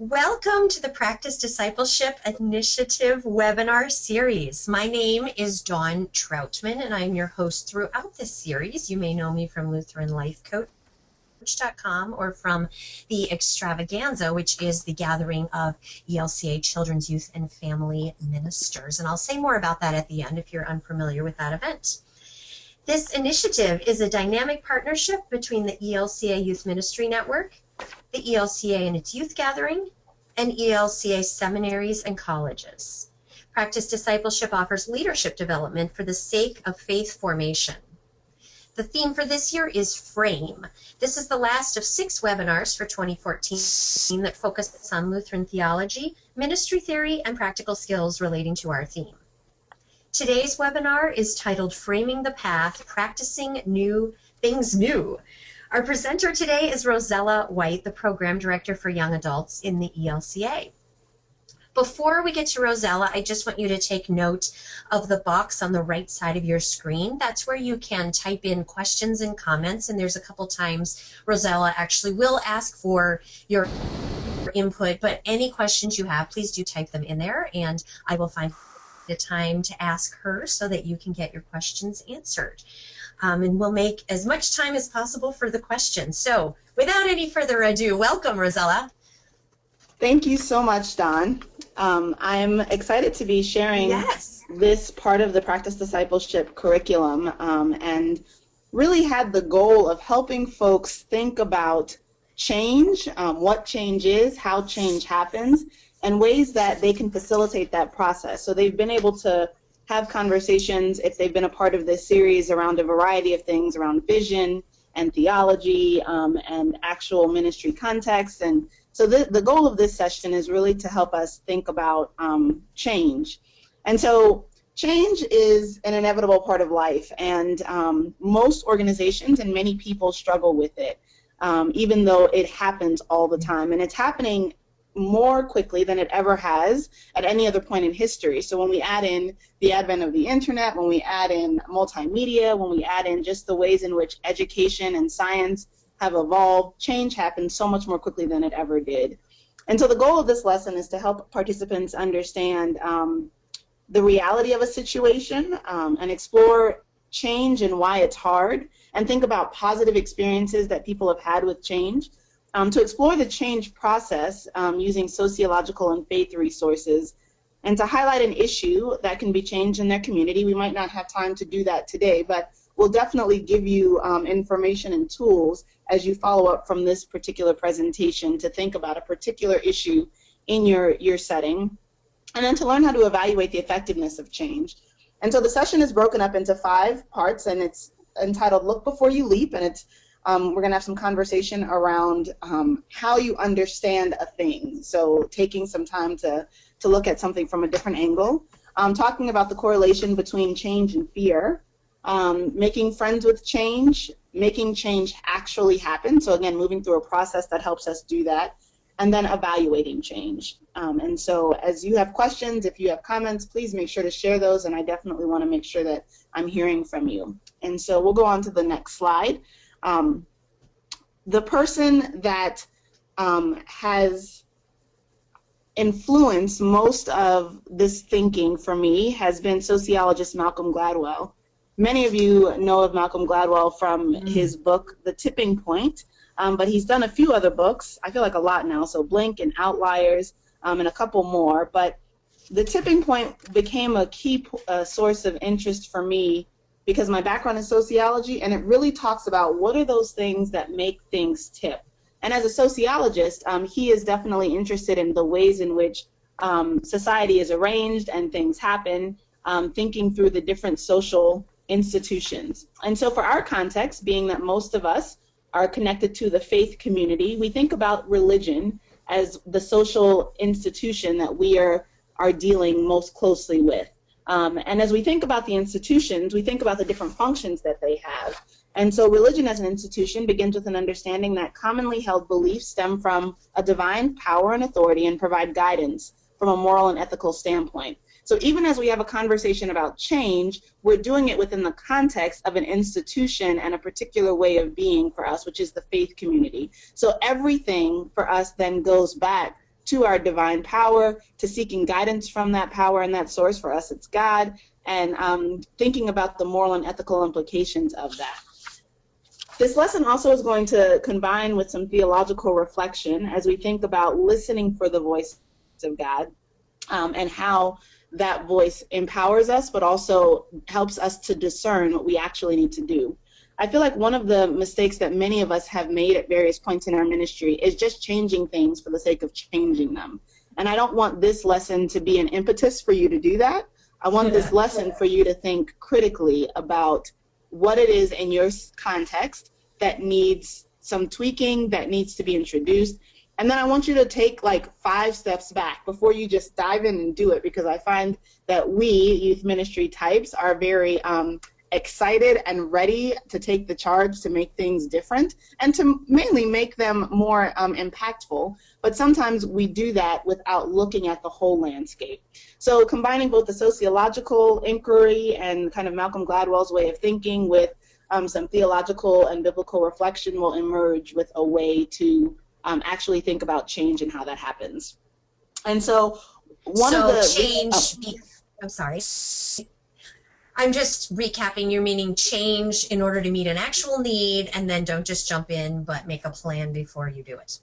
Welcome to the Practice Discipleship Initiative webinar series. My name is Dawn Troutman, and I'm your host throughout this series. You may know me from LutheranLifeCoach.com or from the Extravaganza, which is the gathering of ELCA children's, youth, and family ministers. And I'll say more about that at the end if you're unfamiliar with that event. This initiative is a dynamic partnership between the ELCA Youth Ministry Network, the ELCA and its youth gathering, and ELCA seminaries and colleges. Practice Discipleship offers leadership development for the sake of faith formation. The theme for this year is Frame. This is the last of 6 webinars for 2014 that focus on Lutheran theology, ministry theory, and practical skills relating to our theme. Today's webinar is titled Framing the Path, Practicing New Things New. Our presenter today is Rosella White, the Program Director for Young Adults in the ELCA. Before we get to Rosella, I just want you to take note of the box on the right side of your screen. That's where you can type in questions and comments, and there's a couple times Rosella actually will ask for your input, but any questions you have, please do type them in there, and I will find the time to ask her so that you can get your questions answered. And we'll make as much time as possible for the questions. So without any further ado, welcome, Rosella. Thank you so much, Dawn. I'm excited to be sharing this part of the Practice Discipleship curriculum and really had the goal of helping folks think about change, what change is, how change happens, and ways that they can facilitate that process. So they've been able to have conversations, if they've been a part of this series, around a variety of things, around vision and theology and actual ministry context. And so the goal of this session is really to help us think about change. And so change is an inevitable part of life, and most organizations and many people struggle with it, even though it happens all the time. And it's happening more quickly than it ever has at any other point in history. So when we add in the advent of the internet, when we add in multimedia, when we add in just the ways in which education and science have evolved, change happens so much more quickly than it ever did. And so the goal of this lesson is to help participants understand the reality of a situation and explore change and why it's hard, and think about positive experiences that people have had with change. To explore the change process using sociological and faith resources, and to highlight an issue that can be changed in their community. We might not have time to do that today, but we'll definitely give you information and tools as you follow up from this particular presentation to think about a particular issue in your setting, and then to learn how to evaluate the effectiveness of change. And so the session is broken up into 5 parts, and it's entitled Look Before You Leap, and it's we're going to have some conversation around how you understand a thing, so taking some time to look at something from a different angle, talking about the correlation between change and fear, making friends with change, making change actually happen, so again, moving through a process that helps us do that, and then evaluating change. And so as you have questions, if you have comments, please make sure to share those, and I definitely want to make sure that I'm hearing from you. And so we'll go on to the next slide. The person that has influenced most of this thinking for me has been sociologist Malcolm Gladwell. Many of you know of Malcolm Gladwell from his book, The Tipping Point, but he's done a few other books, I feel like a lot now, so Blink and Outliers and a couple more. But The Tipping Point became a key source of interest for me because my background is sociology, and it really talks about what are those things that make things tip. And as a sociologist, he is definitely interested in the ways in which society is arranged and things happen, thinking through the different social institutions. And so for our context, being that most of us are connected to the faith community, we think about religion as the social institution that we are dealing most closely with. And as we think about the institutions, we think about the different functions that they have. And so religion as an institution begins with an understanding that commonly held beliefs stem from a divine power and authority and provide guidance from a moral and ethical standpoint. So even as we have a conversation about change, we're doing it within the context of an institution and a particular way of being for us, which is the faith community. So everything for us then goes back to our divine power, to seeking guidance from that power and that source. For us, it's God, and thinking about the moral and ethical implications of that. This lesson also is going to combine with some theological reflection as we think about listening for the voice of God, and how that voice empowers us, but also helps us to discern what we actually need to do. I feel like one of the mistakes that many of us have made at various points in our ministry is just changing things for the sake of changing them. And I don't want this lesson to be an impetus for you to do that. I want this lesson for you to think critically about what it is in your context that needs some tweaking, that needs to be introduced. And then I want you to take like 5 steps back before you just dive in and do it, because I find that we youth ministry types are very excited and ready to take the charge to make things different and to mainly make them more impactful. But sometimes we do that without looking at the whole landscape. So combining both the sociological inquiry and kind of Malcolm Gladwell's way of thinking with some theological and biblical reflection will emerge with a way to actually think about change and how that happens. And so I'm sorry. I'm just recapping. You're meaning change in order to meet an actual need, and then don't just jump in, but make a plan before you do it.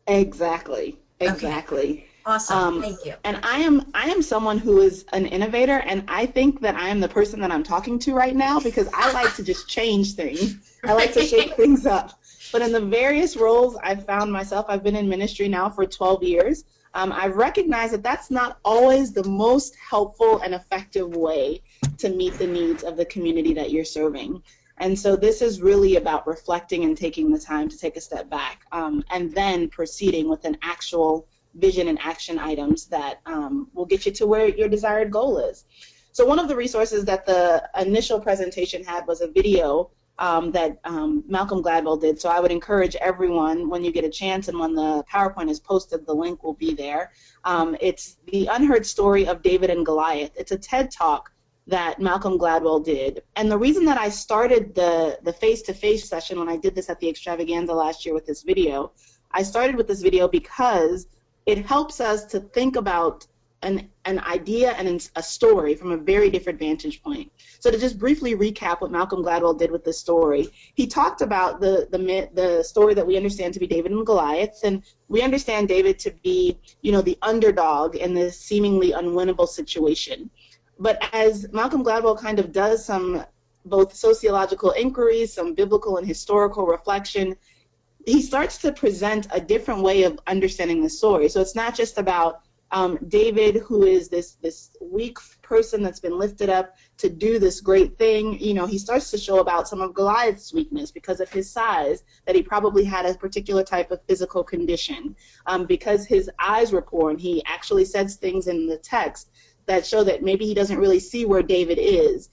Exactly. Okay. Awesome. Thank you. And I am someone who is an innovator, and I think that I am the person that I'm talking to right now because I like to just change things. I like to shake things up. But in the various roles I've found myself, I've been in ministry now for 12 years. I've recognized that that's not always the most helpful and effective way to meet the needs of the community that you're serving. And so this is really about reflecting and taking the time to take a step back, and then proceeding with an actual vision and action items that will get you to where your desired goal is. So one of the resources that the initial presentation had was a video that Malcolm Gladwell did. So I would encourage everyone, when you get a chance and when the PowerPoint is posted, the link will be there. It's The Unheard Story of David and Goliath. It's a TED Talk that Malcolm Gladwell did. And the reason that I started the face-to-face session when I did this at the extravaganza last year with this video, I started with this video because it helps us to think about an idea and a story from a very different vantage point. So to just briefly recap what Malcolm Gladwell did with this story, he talked about the story that we understand to be David and Goliath, and we understand David to be, the underdog in this seemingly unwinnable situation. But as Malcolm Gladwell kind of does some both sociological inquiries, some biblical and historical reflection, he starts to present a different way of understanding the story. So it's not just about David, who is this weak person that's been lifted up to do this great thing. He starts to show about some of Goliath's weakness because of his size, that he probably had a particular type of physical condition, because his eyes were poor, and he actually says things in the text that show that maybe he doesn't really see where David is.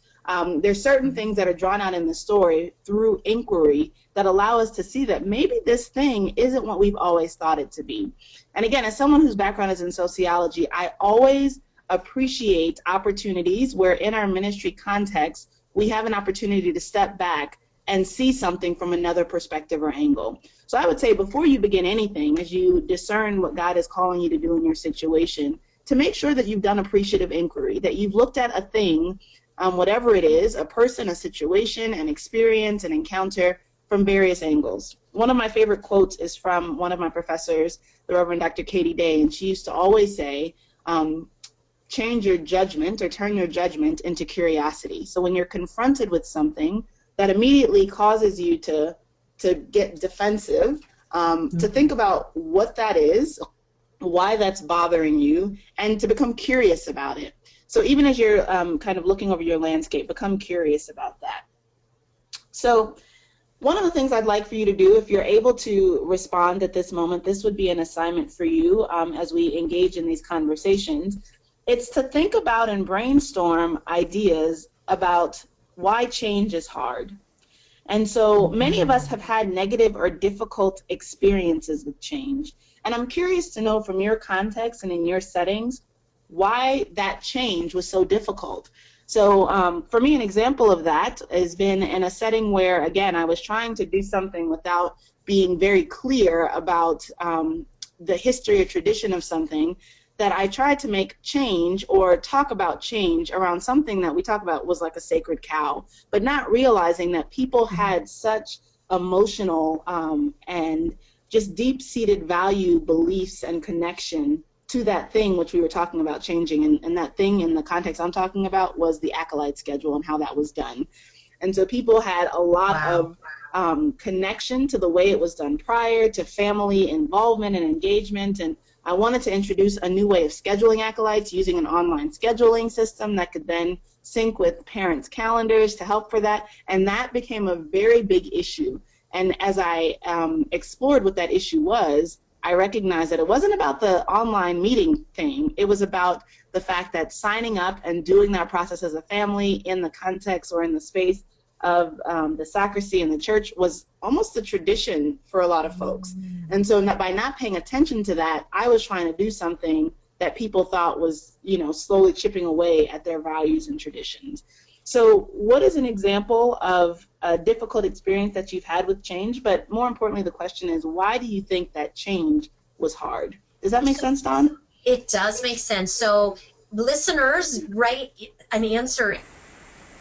There's certain things that are drawn out in the story through inquiry that allow us to see that maybe this thing isn't what we've always thought it to be. And again, as someone whose background is in sociology, I always appreciate opportunities where in our ministry context, we have an opportunity to step back and see something from another perspective or angle. So I would say before you begin anything, as you discern what God is calling you to do in your situation, to make sure that you've done appreciative inquiry, that you've looked at a thing, whatever it is, a person, a situation, an experience, an encounter, from various angles. One of my favorite quotes is from one of my professors, the Reverend Dr. Katie Day, and she used to always say, change your judgment or turn your judgment into curiosity. So when you're confronted with something that immediately causes you to get defensive, to think about what that is, why that's bothering you, and to become curious about it. So even as you're kind of looking over your landscape, become curious about that. So one of the things I'd like for you to do, if you're able to respond at this moment, this would be an assignment for you as we engage in these conversations. It's to think about and brainstorm ideas about why change is hard. And so many of us have had negative or difficult experiences with change. And I'm curious to know from your context and in your settings why that change was so difficult. So for me, an example of that has been in a setting where, again, I was trying to do something without being very clear about the history or tradition of something, that I tried to make change or talk about change around something that we talk about was like a sacred cow, but not realizing that people had such emotional and just deep-seated value, beliefs, and connection to that thing which we were talking about changing. And that thing in the context I'm talking about was the acolyte schedule and how that was done. And so people had a lot of connection to the way it was done prior, to family involvement and engagement. And I wanted to introduce a new way of scheduling acolytes using an online scheduling system that could then sync with parents' calendars to help for that. And that became a very big issue. And as I explored what that issue was, I recognized that it wasn't about the online meeting thing. It was about the fact that signing up and doing that process as a family in the context or in the space of the sacristy in the church was almost a tradition for a lot of folks. And so by not paying attention to that, I was trying to do something that people thought was, you know, slowly chipping away at their values and traditions. So what is an example of a difficult experience that you've had with change? But more importantly, the question is, why do you think that change was hard? Does that make sense, Dawn? It does make sense. So listeners, write an answer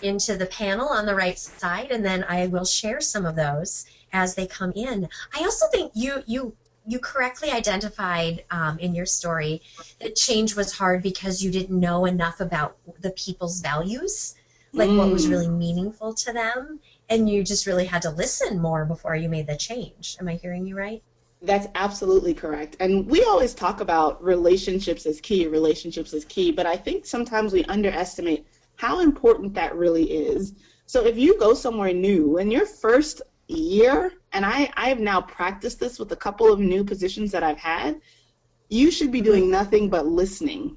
into the panel on the right side, and then I will share some of those as they come in. I also think you correctly identified in your story that change was hard because you didn't know enough about the people's values, like what was really meaningful to them, and you just really had to listen more before you made the change. Am I hearing you right? That's absolutely correct. And we always talk about relationships as key, but I think sometimes we underestimate how important that really is. So if you go somewhere new, in your first year, and I have now practiced this with a couple of new positions that I've had, you should be doing nothing but listening.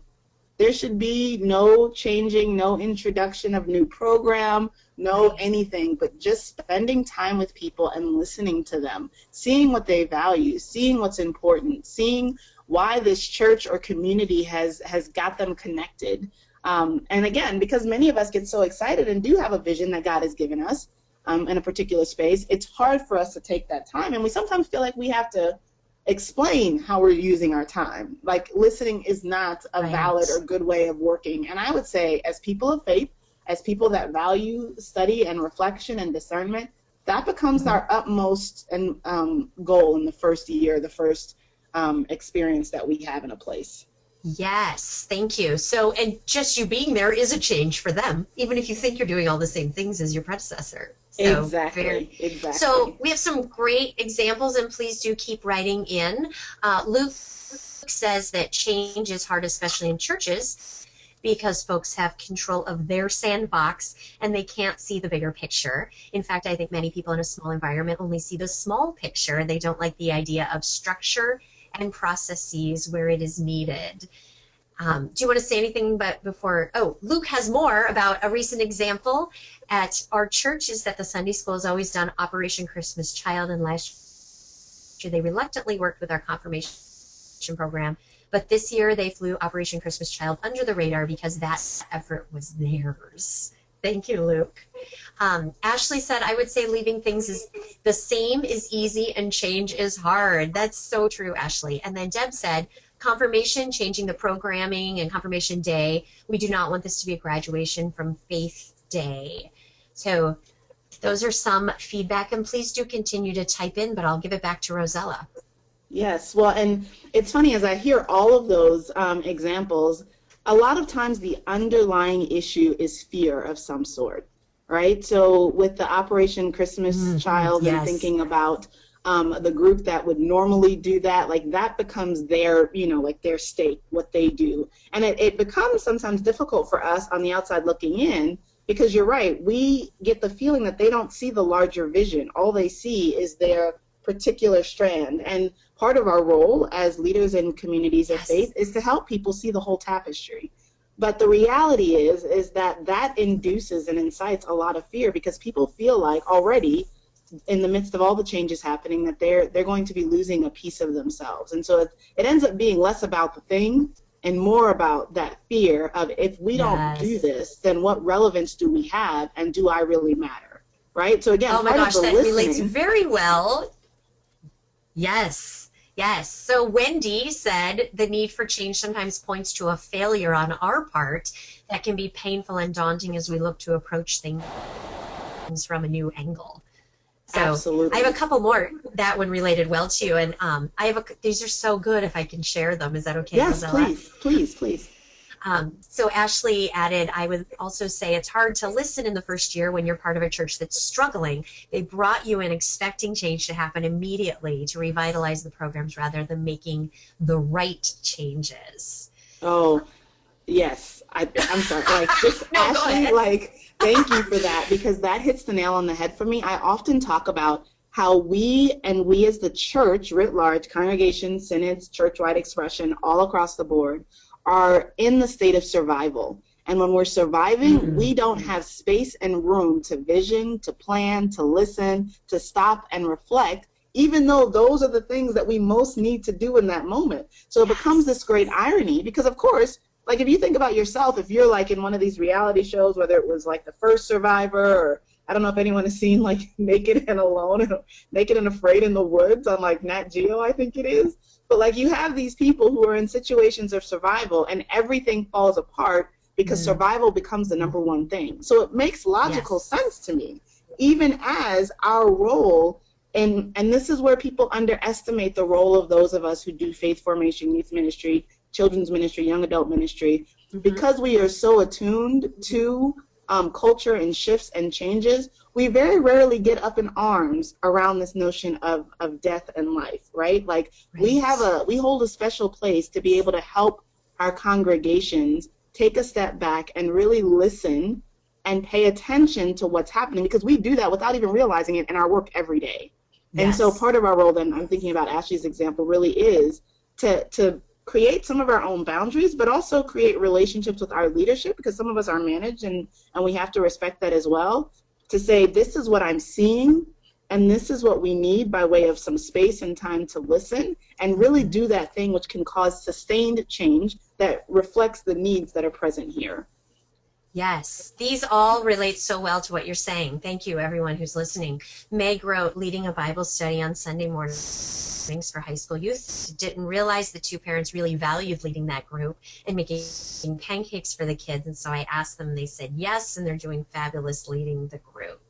There should be no changing, no introduction of new program, no anything, but just spending time with people and listening to them, seeing what they value, seeing what's important, seeing why this church or community has got them connected. And again, because many of us get so excited and do have a vision that God has given us in a particular space, it's hard for us to take that time. And we sometimes feel like we have to explain how we're using our time. Like, listening is not a valid or good way of working. And I would say, as people of faith, as people that value study and reflection and discernment, that becomes our utmost and goal in the first year, the first experience that we have in a place. Yes, thank you. So, and just you being there is a change for them, even if you think you're doing all the same things as your predecessor. So Exactly. So we have some great examples, and please do keep writing in. Luke says that change is hard, especially in churches, because folks have control of their sandbox and they can't see the bigger picture. In fact, I think many people in a small environment only see the small picture. They don't like the idea of structure and processes where it is needed. Do you want to say anything before? Oh, Luke has more about a recent example at our church is that the Sunday school has always done Operation Christmas Child, and last year they reluctantly worked with our confirmation program, but this year they flew Operation Christmas Child under the radar because that effort was theirs. Thank you, Luke. Ashley said, I would say leaving things is the same is easy and change is hard. That's so true, Ashley. And then Deb said, confirmation, changing the programming and confirmation day. We do not want this to be a graduation from faith day. So those are some feedback, and please do continue to type in, but I'll give it back to Rosella. Yes, well, and it's funny, as I hear all of those examples, a lot of times the underlying issue is fear of some sort, right? So with the Operation Christmas Child and thinking about the group that would normally do that, like that becomes their, you know, like their stake, what they do. And it becomes sometimes difficult for us on the outside looking in, because you're right, we get the feeling that they don't see the larger vision. All they see is their particular strand. And part of our role as leaders in communities of faith is to help people see the whole tapestry. But the reality is that induces and incites a lot of fear, because people feel like already in the midst of all the changes happening that they're going to be losing a piece of themselves. And so it ends up being less about the thing and more about that fear of, if we don't do this, then what relevance do we have, and do I really matter? Right? So again, oh my gosh, that relates very well. Yes. Yes. So Wendy said the need for change sometimes points to a failure on our part that can be painful and daunting as we look to approach things from a new angle. So I have Absolutely. a couple more that one related well to you, and these are so good if I can share them. Is that okay, Yes, Rosella? please, please, please. So Ashley added, I would also say it's hard to listen in the first year when you're part of a church that's struggling. They brought you in expecting change to happen immediately to revitalize the programs rather than making the right changes. Oh, yes. I'm sorry. Like, just No, go Ashley, ahead. like, thank you for that because that hits the nail on the head for me. I often talk about how we as the church writ large, congregations, synods, church-wide expression, all across the board, are in the state of survival. And when we're surviving, we don't have space and room to vision, to plan, to listen, to stop and reflect, even though those are the things that we most need to do in that moment. So it becomes this great irony because, of course, like if you think about yourself, if you're like in one of these reality shows, whether it was like The First Survivor, or I don't know if anyone has seen like Naked and Alone and Naked and Afraid in the Woods on like Nat Geo, I think it is. But like you have these people who are in situations of survival and everything falls apart because survival becomes the number one thing. So it makes logical sense to me, even as our role, and this is where people underestimate the role of those of us who do faith formation, youth ministry, children's ministry, young adult ministry, because we are so attuned to culture and shifts and changes, we very rarely get up in arms around this notion of death and life, right? Like we hold a special place to be able to help our congregations take a step back and really listen and pay attention to what's happening, because we do that without even realizing it in our work every day. And so part of our role, then I'm thinking about Ashley's example, really is to create some of our own boundaries, but also create relationships with our leadership, because some of us are managed and we have to respect that as well, to say, this is what I'm seeing and this is what we need by way of some space and time to listen and really do that thing which can cause sustained change that reflects the needs that are present here. Yes, these all relate so well to what you're saying. Thank you, everyone who's listening. Meg wrote, leading a Bible study on Sunday mornings for high school youth. Didn't realize the two parents really valued leading that group and making pancakes for the kids. And so I asked them, they said yes, and they're doing fabulous leading the group.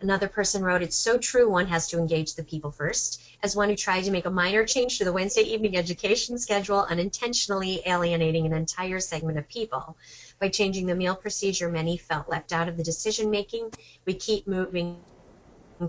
Another person wrote, it's so true one has to engage the people first. As one who tried to make a minor change to the Wednesday evening education schedule, unintentionally alienating an entire segment of people. By changing the meal procedure, many felt left out of the decision making. We keep moving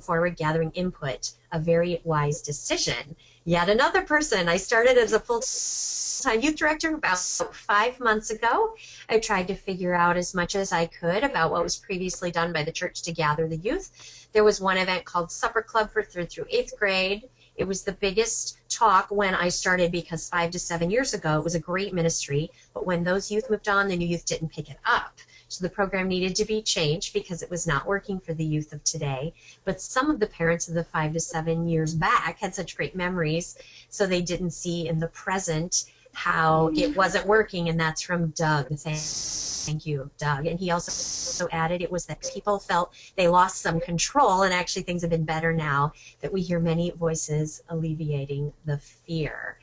forward, gathering input, a very wise decision. Yet another person, I started as a full-time youth director about 5 months ago. I tried to figure out as much as I could about what was previously done by the church to gather the youth. There was one event called Supper Club for 3rd through 8th grade. It was the biggest talk when I started because 5 to 7 years ago, it was a great ministry. But when those youth moved on, the new youth didn't pick it up. So the program needed to be changed because it was not working for the youth of today. But some of the parents of the 5 to 7 years back had such great memories, so they didn't see in the present how it wasn't working. And that's from Doug. Thank you, Doug. And he also added it was that people felt they lost some control, and actually things have been better now that we hear many voices alleviating the fear.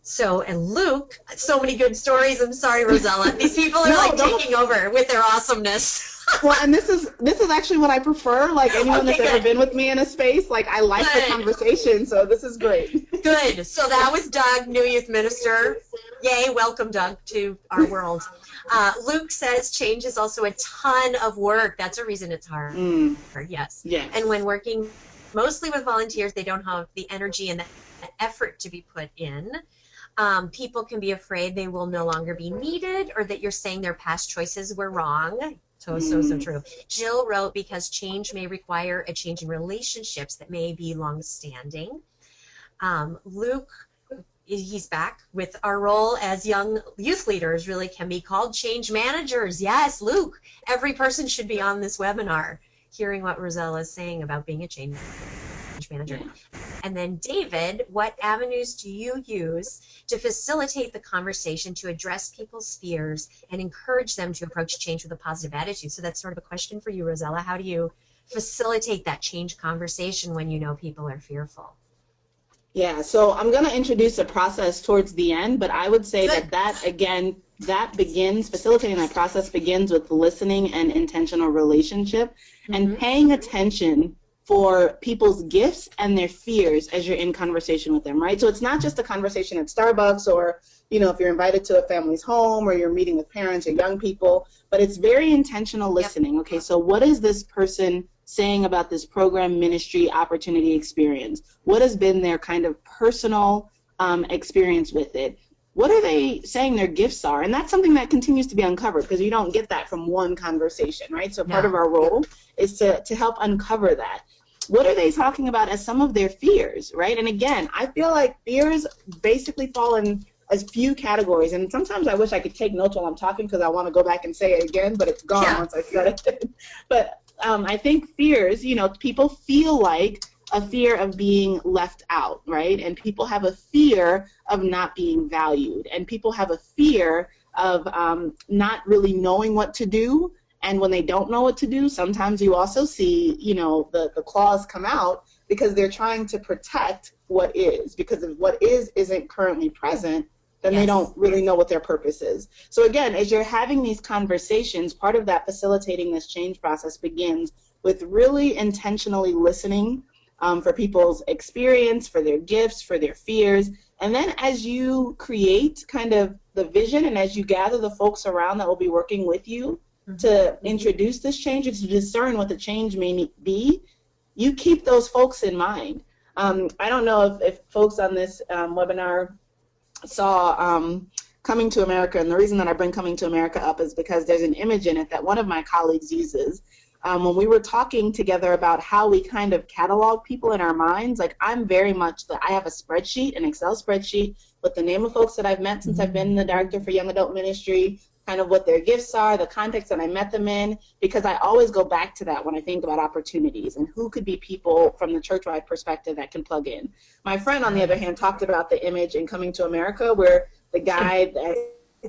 So, and Luke, so many good stories. I'm sorry, Rosella. These people are taking over with their awesomeness. Well, and this is actually what I prefer. Like anyone that's ever been with me in a space, like I like the conversation, so this is great. Good. So that was Doug, new youth minister. Yay, welcome, Doug, to our world. Luke says change is also a ton of work. That's a reason it's hard. Yes. And when working mostly with volunteers, they don't have the energy and the effort to be put in. People can be afraid they will no longer be needed, or that you're saying their past choices were wrong. So true. Jill wrote, because change may require a change in relationships that may be long-standing. Luke, he's back with our role as young youth leaders really can be called change managers. Yes, Luke, every person should be on this webinar hearing what Rosella is saying about being a change manager. And then David, what avenues do you use to facilitate the conversation, to address people's fears and encourage them to approach change with a positive attitude? So that's sort of a question for you, Rosella. How do you facilitate that change conversation when you know people are fearful? Yeah, so I'm going to introduce a process towards the end, but I would say again, facilitating that process begins with listening and intentional relationship and paying attention for people's gifts and their fears as you're in conversation with them, right? So it's not just a conversation at Starbucks or, if you're invited to a family's home or you're meeting with parents or young people, but it's very intentional listening. Okay, so what is this person saying about this program, ministry, opportunity, experience? What has been their kind of personal experience with it? What are they saying their gifts are? And that's something that continues to be uncovered because you don't get that from one conversation, right? So part of our role is to help uncover that. What are they talking about as some of their fears, right? And again, I feel like fears basically fall in as few categories. And sometimes I wish I could take notes while I'm talking because I want to go back and say it again, but it's gone once I said it. But I think fears, people feel like a fear of being left out, right? And people have a fear of not being valued. And people have a fear of not really knowing what to do. And when they don't know what to do, sometimes you also see, the claws come out because they're trying to protect what is. Because if what isn't currently present, then they don't really know what their purpose is. So again, as you're having these conversations, part of that facilitating this change process begins with really intentionally listening for people's experience, for their gifts, for their fears. And then as you create kind of the vision and as you gather the folks around that will be working with you to introduce this change and to discern what the change may be, you keep those folks in mind. I don't know if folks on this webinar saw Coming to America, and the reason that I bring Coming to America up is because there's an image in it that one of my colleagues uses. When we were talking together about how we kind of catalog people in our minds, like I'm very much I have a spreadsheet, an Excel spreadsheet with the name of folks that I've met since I've been the director for young adult ministry, kind of what their gifts are, the context that I met them in, because I always go back to that when I think about opportunities and who could be people from the church-wide perspective that can plug in. My friend, on the other hand, talked about the image in Coming to America where the guy,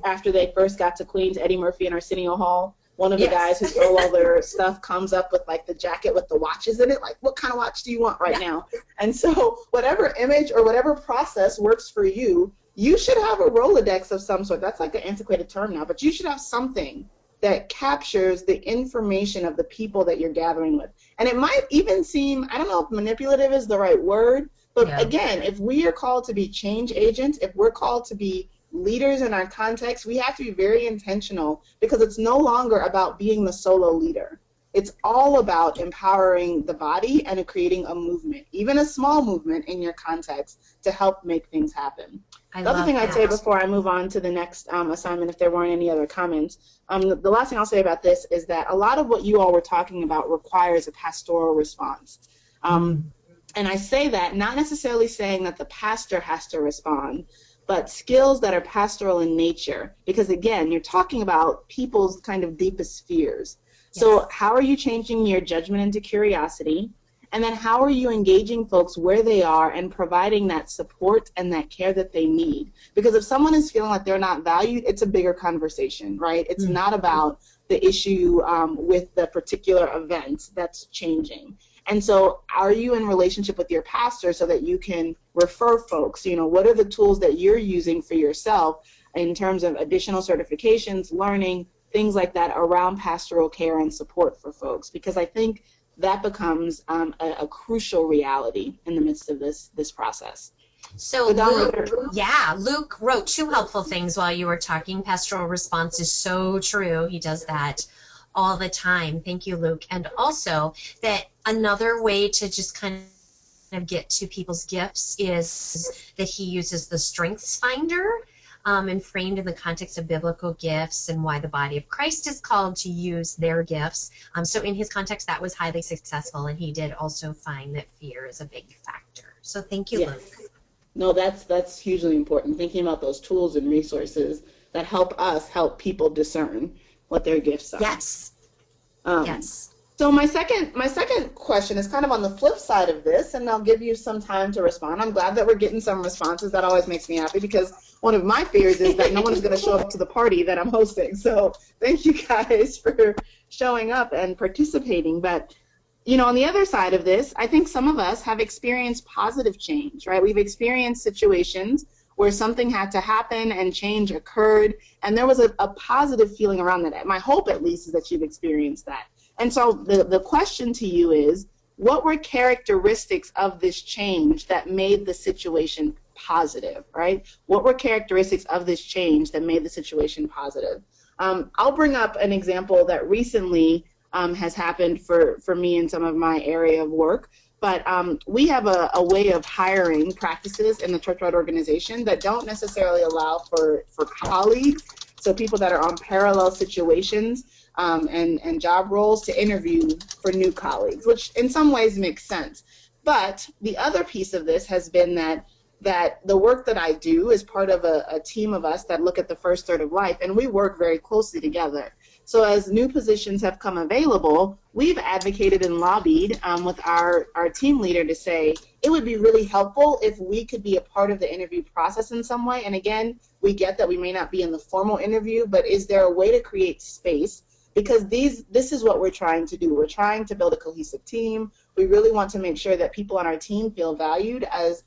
after they first got to Queens, Eddie Murphy in Arsenio Hall, one of the guys who stole all their stuff comes up with like the jacket with the watches in it, like, what kind of watch do you want right now? And so whatever image or whatever process works for you, you should have a Rolodex of some sort. That's like an antiquated term now, but you should have something that captures the information of the people that you're gathering with. And it might even seem, I don't know if manipulative is the right word, but again, if we are called to be change agents, if we're called to be leaders in our context, we have to be very intentional because it's no longer about being the solo leader. It's all about empowering the body and creating a movement, even a small movement in your context to help make things happen. The other thing I'd say before I move on to the next assignment, if there weren't any other comments, the last thing I'll say about this is that a lot of what you all were talking about requires a pastoral response. And I say that not necessarily saying that the pastor has to respond, but skills that are pastoral in nature. Because again, you're talking about people's kind of deepest fears. So how are you changing your judgment into curiosity? And then how are you engaging folks where they are and providing that support and that care that they need? Because if someone is feeling like they're not valued, it's a bigger conversation, right? It's not about the issue with the particular event that's changing. And so are you in relationship with your pastor so that you can refer folks? What are the tools that you're using for yourself in terms of additional certifications, learning, things like that around pastoral care and support for folks? Because I think that becomes a crucial reality in the midst of this process. So Luke wrote 2 helpful things while you were talking. Pastoral response is so true. He does that all the time. Thank you, Luke. And also that another way to just kind of get to people's gifts is that he uses the Strengths Finder, and framed in the context of biblical gifts and why the body of Christ is called to use their gifts. So in his context, that was highly successful, and he did also find that fear is a big factor. So thank you, Luke. No, that's hugely important, thinking about those tools and resources that help us help people discern what their gifts are. Yes. So my second question is kind of on the flip side of this, and I'll give you some time to respond. I'm glad that we're getting some responses. That always makes me happy because one of my fears is that no one is going to show up to the party that I'm hosting. So thank you guys for showing up and participating. But on the other side of this, I think some of us have experienced positive change, right? We've experienced situations where something had to happen and change occurred, and there was a positive feeling around that. My hope, at least, is that you've experienced that. And so the question to you is, what were characteristics of this change that made the situation positive, right? What were characteristics of this change that made the situation positive? I'll bring up an example that recently has happened for me in some of my area of work. But we have a way of hiring practices in the church-wide organization that don't necessarily allow for colleagues, so people that are on parallel situations and job roles, to interview for new colleagues, which in some ways makes sense. But the other piece of this has been that the work that I do is part of a team of us that look at the first third of life, and we work very closely together. So as new positions have come available, we've advocated and lobbied with our team leader to say it would be really helpful if we could be a part of the interview process in some way. And again, we get that we may not be in the formal interview, but is there a way to create space? Because this is what we're trying to do. We're trying to build a cohesive team. We really want to make sure that people on our team feel valued as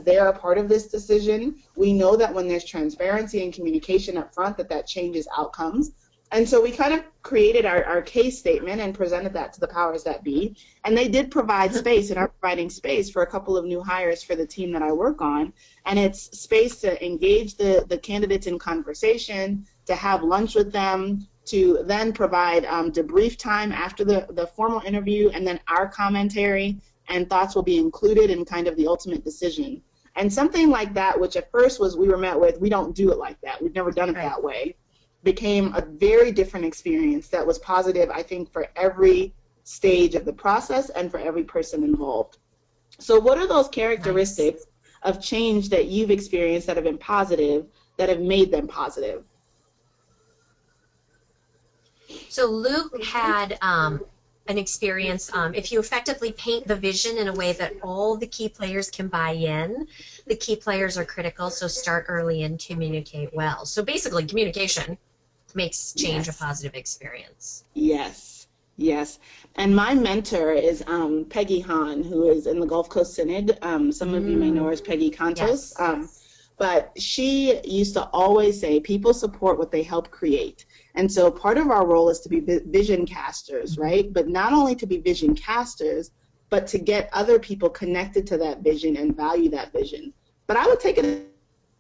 they're a part of this decision. We know that when there's transparency and communication up front, that changes outcomes. And so we kind of created our case statement and presented that to the powers that be. And they did provide space, and are providing space for a couple of new hires for the team that I work on. And it's space to engage the candidates in conversation, to have lunch with them, to then provide debrief time after the formal interview, and then our commentary and thoughts will be included in kind of the ultimate decision. And something like that, which at first we were met with, we don't do it like that. We've never done it that way, became a very different experience that was positive, I think, for every stage of the process and for every person involved. So what are those characteristics of change that you've experienced that have been positive, that have made them positive? So Luke had an experience, if you effectively paint the vision in a way that all the key players can buy in, the key players are critical, so start early and communicate well. So basically, communication makes change a positive experience. Yes, yes. And my mentor is Peggy Hahn, who is in the Gulf Coast Synod. Some of you may know her as Peggy Cantos. But she used to always say, people support what they help create. And so part of our role is to be vision casters, right? But not only to be vision casters, but to get other people connected to that vision and value that vision. But I would take it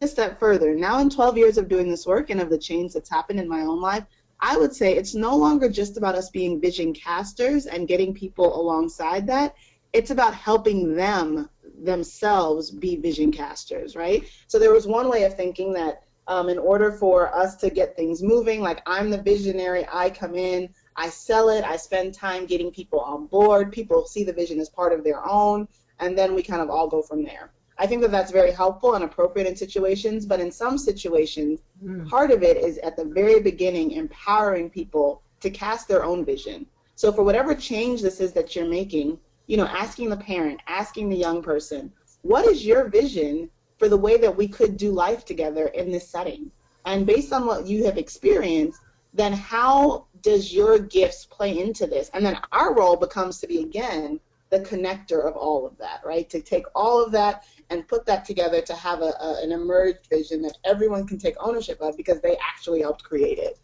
a step further. Now in 12 years of doing this work and of the change that's happened in my own life, I would say it's no longer just about us being vision casters and getting people alongside that. It's about helping them themselves be vision casters, right? So there was one way of thinking that in order for us to get things moving, like I'm the visionary, I come in, I sell it, I spend time getting people on board, people see the vision as part of their own, and then we kind of all go from there. I think that that's very helpful and appropriate in situations, but in some situations, part of it is at the very beginning empowering people to cast their own vision. So for whatever change this is that you're making, asking the parent, asking the young person, what is your vision for the way that we could do life together in this setting? And based on what you have experienced, then how does your gifts play into this? And then our role becomes to be, again, the connector of all of that, right? To take all of that and put that together to have an emerged vision that everyone can take ownership of because they actually helped create it.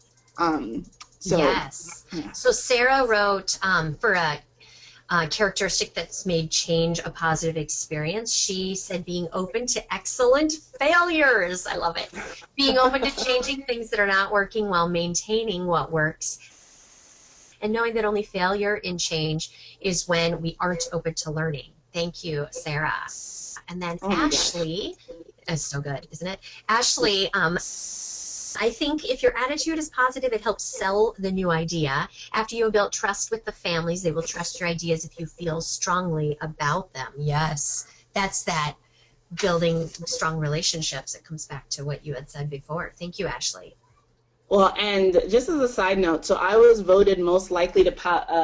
Yes. Yeah. So Sarah wrote for a characteristic that's made change a positive experience. She said being open to excellent failures. I love it. Being open to changing things that are not working while maintaining what works. And knowing that only failure in change is when we aren't open to learning. Thank you, Sarah. And then Ashley, that's so good, isn't it? Ashley, I think if your attitude is positive, it helps sell the new idea. After you have built trust with the families, they will trust your ideas if you feel strongly about them. Yes, that's that building strong relationships. It comes back to what you had said before. Thank you, Ashley. Well, and just as a side note, so I was voted most likely to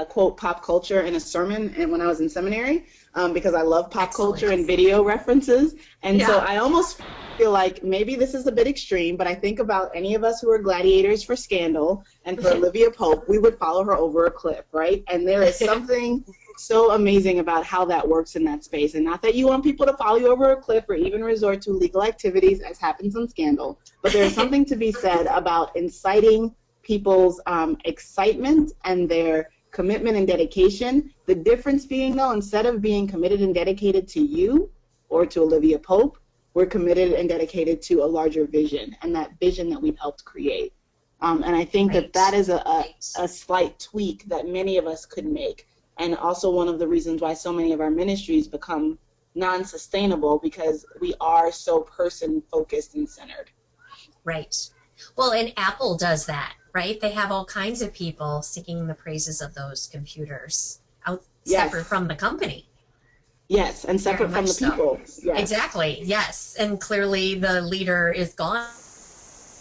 quote pop culture in a sermon and when I was in seminary because I love pop culture and video references. And so I almost feel like maybe this is a bit extreme, but I think about any of us who are gladiators for Scandal and for Olivia Pope, we would follow her over a cliff, right? And there is something so amazing about how that works in that space. And not that you want people to follow you over a cliff or even resort to illegal activities, as happens on Scandal, but there's something to be said about inciting people's excitement and their commitment and dedication. The difference being, though, instead of being committed and dedicated to you or to Olivia Pope, we're committed and dedicated to a larger vision, and that vision that we've helped create. And I think that is a slight tweak that many of us could make, and also one of the reasons why so many of our ministries become non-sustainable, because we are so person-focused and centered. Right. Well, and Apple does that, right? They have all kinds of people singing the praises of those computers separate from the company. Yes, and separate from the people. Yes. Exactly, yes. And clearly the leader is gone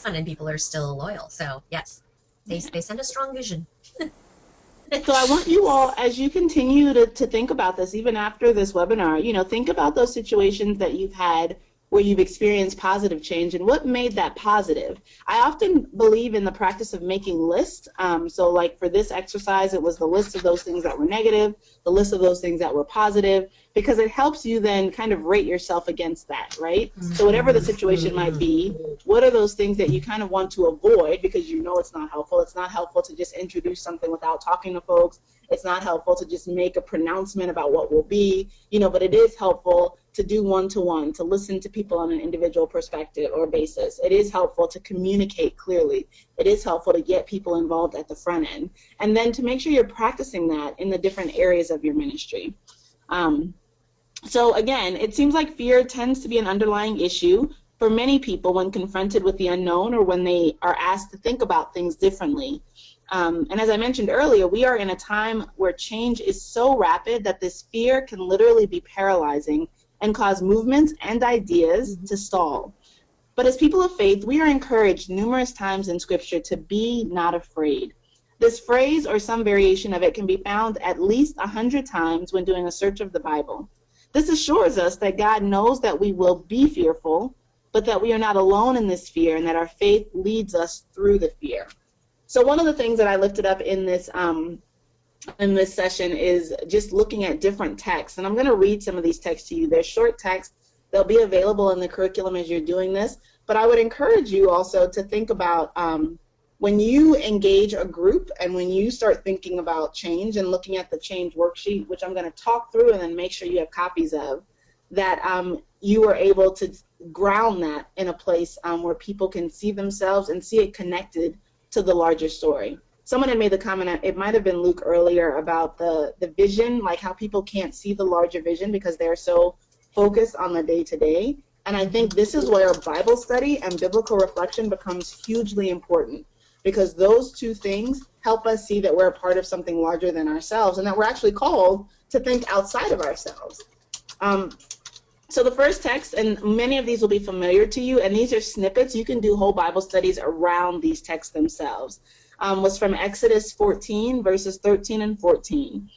and people are still loyal. So, yes, they send a strong vision. So I want you all, as you continue to think about this, even after this webinar, think about those situations that you've had where you've experienced positive change and what made that positive. I often believe in the practice of making lists. So like for this exercise, it was the list of those things that were negative, the list of those things that were positive, because it helps you then kind of rate yourself against that, right? So whatever the situation might be, what are those things that you kind of want to avoid because you know it's not helpful? It's not helpful to just introduce something without talking to folks. It's not helpful to just make a pronouncement about what will be, but it is helpful to do one-to-one, to listen to people on an individual perspective or basis. It is helpful to communicate clearly. It is helpful to get people involved at the front end. And then to make sure you're practicing that in the different areas of your ministry. So again, it seems like fear tends to be an underlying issue for many people when confronted with the unknown or when they are asked to think about things differently. And as I mentioned earlier, we are in a time where change is so rapid that this fear can literally be paralyzing and cause movements and ideas to stall. But as people of faith, we are encouraged numerous times in Scripture to be not afraid. This phrase or some variation of it can be found at least 100 times when doing a search of the Bible. This assures us that God knows that we will be fearful, but that we are not alone in this fear and that our faith leads us through the fear. So one of the things that I lifted up in this session is just looking at different texts. And I'm going to read some of these texts to you. They're short texts. They'll be available in the curriculum as you're doing this. But I would encourage you also to think about when you engage a group and when you start thinking about change and looking at the change worksheet, which I'm going to talk through and then make sure you have copies of, that you are able to ground that in a place where people can see themselves and see it connected to the larger story. Someone had made the comment, it might have been Luke earlier, about the vision, like how people can't see the larger vision because they're so focused on the day-to-day. And I think this is where Bible study and biblical reflection becomes hugely important, because those two things help us see that we're a part of something larger than ourselves and that we're actually called to think outside of ourselves. So the first text, and many of these will be familiar to you, and these are snippets. You can do whole Bible studies around these texts themselves. Was from Exodus 14, verses 13 and 14.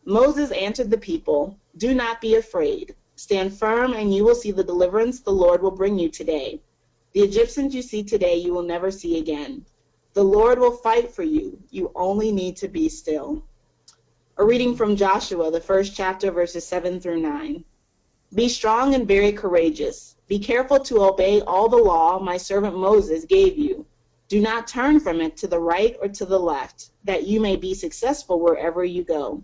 Moses answered the people, "Do not be afraid. Stand firm, and you will see the deliverance the Lord will bring you today. The Egyptians you see today you will never see again. The Lord will fight for you. You only need to be still." A reading from Joshua, the first chapter, verses 7 through 9. "Be strong and very courageous. Be careful to obey all the law my servant Moses gave you. Do not turn from it to the right or to the left, that you may be successful wherever you go.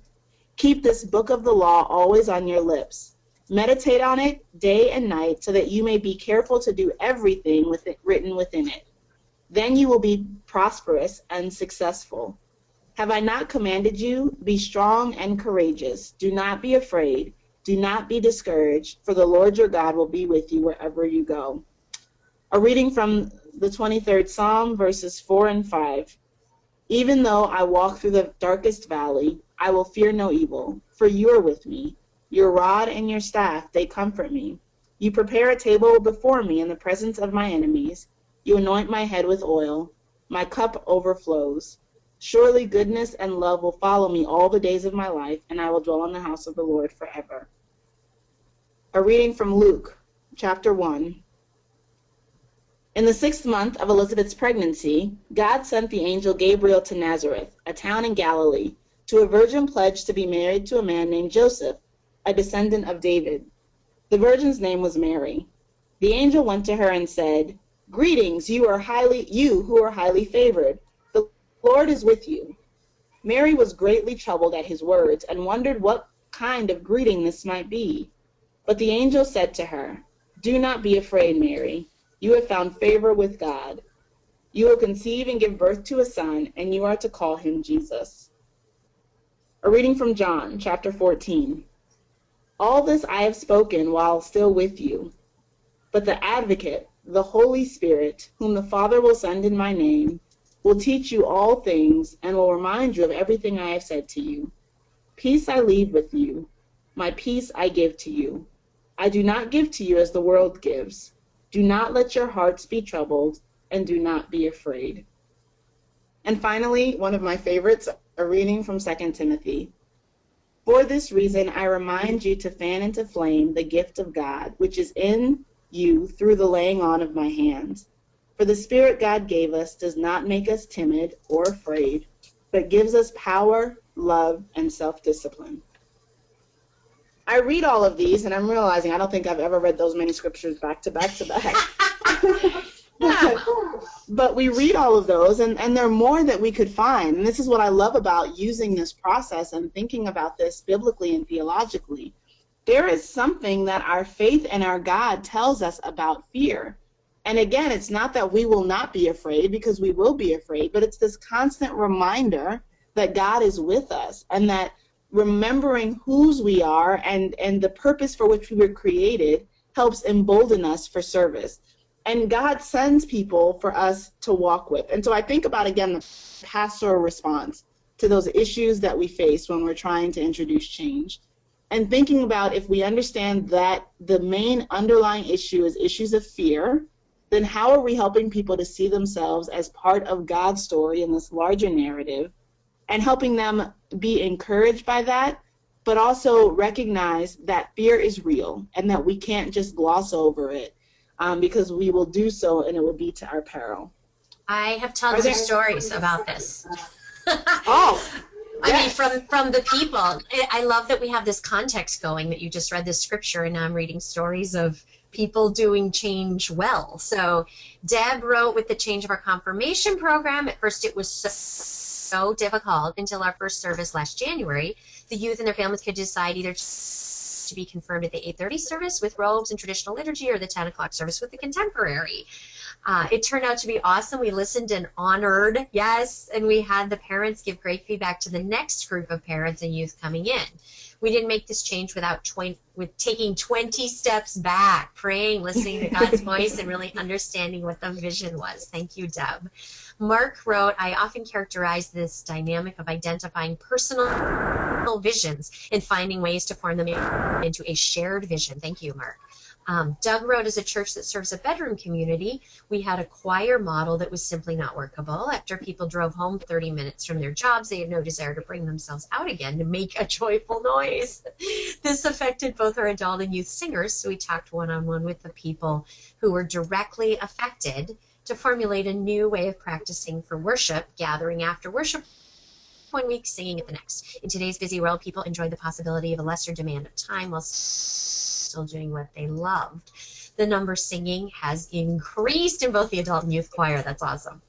Keep this book of the law always on your lips. Meditate on it day and night, so that you may be careful to do everything written within it. Then you will be prosperous and successful. Have I not commanded you? Be strong and courageous. Do not be afraid. Do not be discouraged, for the Lord your God will be with you wherever you go." A reading from the 23rd Psalm, verses 4 and 5. "Even though I walk through the darkest valley, I will fear no evil, for you are with me. Your rod and your staff, they comfort me. You prepare a table before me in the presence of my enemies. You anoint my head with oil. My cup overflows. Surely goodness and love will follow me all the days of my life, and I will dwell in the house of the Lord forever." A reading from Luke, chapter 1. In the 6th month of Elizabeth's pregnancy, God sent the angel Gabriel to Nazareth, a town in Galilee, to a virgin pledged to be married to a man named Joseph, a descendant of David. The virgin's name was Mary. The angel went to her and said, "Greetings, you who are highly favored. The Lord is with you." Mary was greatly troubled at his words and wondered what kind of greeting this might be. But the angel said to her, "Do not be afraid, Mary. You have found favor with God. You will conceive and give birth to a son, and you are to call him Jesus." A reading from John, chapter 14. All this I have spoken while still with you. But the Advocate, the Holy Spirit, whom the Father will send in my name, will teach you all things and will remind you of everything I have said to you. Peace I leave with you. My peace I give to you. I do not give to you as the world gives. Do not let your hearts be troubled, and do not be afraid. And finally, one of my favorites, a reading from 2 Timothy. For this reason, I remind you to fan into flame the gift of God, which is in you through the laying on of my hands. For the Spirit God gave us does not make us timid or afraid, but gives us power, love, and self-discipline. I read all of these, and I'm realizing I don't think I've ever read those many scriptures back to back to back. But we read all of those, and there are more that we could find. And this is what I love about using this process and thinking about this biblically and theologically. There is something that our faith and our God tells us about fear. And again, it's not that we will not be afraid, because we will be afraid, but it's this constant reminder that God is with us, and that remembering whose we are and the purpose for which we were created helps embolden us for service. And God sends people for us to walk with. And so I think about, again, the pastoral response to those issues that we face when we're trying to introduce change. And thinking about, if we understand that the main underlying issue is issues of fear, then how are we helping people to see themselves as part of God's story in this larger narrative, and helping them be encouraged by that, but also recognize that fear is real and that we can't just gloss over it, because we will do so and it will be to our peril. I have tons of stories about this. Oh, I mean, from the people. I love that we have this context going, that you just read this scripture and now I'm reading stories of people doing change well. So Deb wrote, with the change of our confirmation program, at first it was so difficult until our first service last January. The youth and their families could decide either to be confirmed at the 8:30 service with robes and traditional liturgy, or the 10 o'clock service with the contemporary. It turned out to be awesome. We listened and honored, yes, and we had the parents give great feedback to the next group of parents and youth coming in. We didn't make this change with taking 20 steps back, praying, listening to God's voice, and really understanding what the vision was. Thank you, Deb. Mark wrote, I often characterize this dynamic of identifying personal visions and finding ways to form them into a shared vision. Thank you, Mark. Doug wrote, as a church that serves a bedroom community, we had a choir model that was simply not workable. After people drove home 30 minutes from their jobs, they had no desire to bring themselves out again to make a joyful noise. This affected both our adult and youth singers, so we talked one-on-one with the people who were directly affected to formulate a new way of practicing for worship, gathering after worship one week, singing at the next. In today's busy world, people enjoy the possibility of a lesser demand of time while still doing what they loved. The number singing has increased in both the adult and youth choir. That's awesome.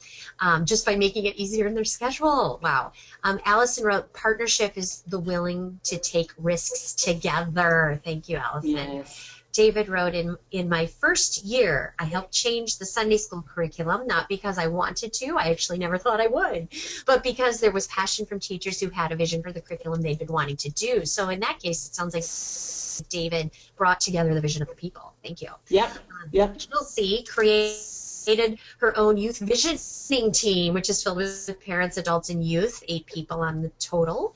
Just by making it easier in their schedule. Wow. Allison wrote, partnership is the willing to take risks together. Thank you, Allison. Yes. David wrote, in my first year, I helped change the Sunday school curriculum, not because I wanted to, I actually never thought I would, but because there was passion from teachers who had a vision for the curriculum they'd been wanting to do. So in that case, it sounds like David brought together the vision of the people. Thank you. Yep. Chelsea created her own youth visioning team, which is filled with parents, adults, and youth, 8 people on the total.